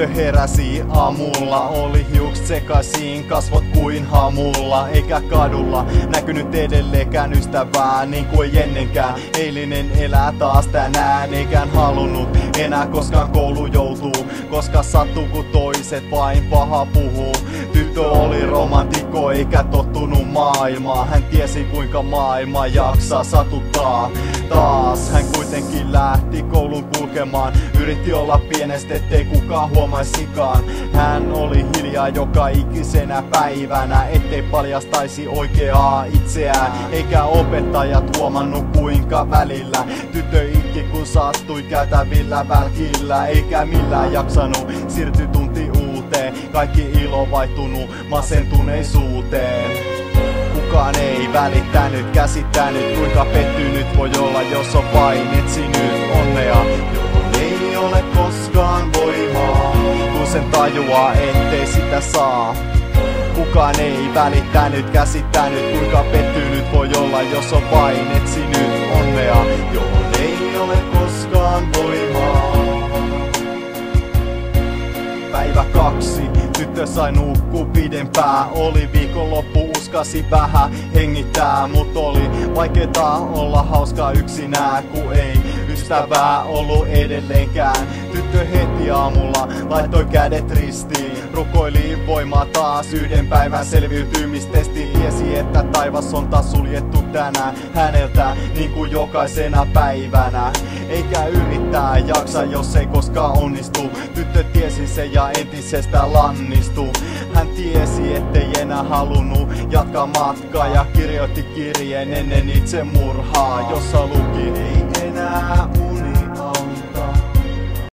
Tyttö heräsi aamulla, oli hiukset sekaisin, kasvot kuin hamulla. Eikä kadulla näkynyt edelleenkään ystävää, niin kuin ennenkään. Eilinen elää taas tänään, eikä halunnut enää koskaan koulu joutuu, koska sattuu kun toiset vain paha puhuu. Tyttö oli romantikko eikä tottunut maailmaan. Hän tiesi kuinka maailma jaksaa satuttaa. Taas hän kuitenkin lähti koulun kulkemaan. Yritti olla pienestä ettei kukaan huomaisikaan. Hän oli hiljaa joka ikisenä päivänä, ettei paljastaisi oikeaa itseään. Eikä opettajat huomannut kuinka välillä tyttö itki kun sattui käytävillä välkillä. Eikä millään jaksanut, siirtyi tunti uuteen. Kaikki ilo vaihtunut masentuneisuuteen. Kukaan ei välittänyt, käsittänyt kuinka pettynyt voi olla, jos on vain etsinyt onnea, johon ei ole koskaan voimaa, kun sen tajuaa ettei sitä saa. Kukaan ei välittänyt, käsittänyt kuinka pettynyt voi olla, jos on vain etsinyt onnea, johon ei ole koskaan voimaa. Päivä 2. Tyttö sai nukkua pidempään. Oli viikonloppu, uskasi vähän hengittää. Mut oli vaikeeta olla hauskaa yksinään, kun ei ystävää ollut edelleenkään. Tyttö heti aamulla laittoi kädet ristiin. Rukoili voimaa taas yhden päivän selviytymistesti. Tiesi että taivas on taas suljettu tänään häneltä, niin kuin jokaisena päivänä. Eikä yrittää jaksa, jos ei koskaan onnistu. Tyttö tiesi se ja entisestään lannistu. Hän tiesi ettei enää halunnut jatkaa matkaa ja kirjoitti kirjeen ennen itsemurhaa, jossa luki ei enää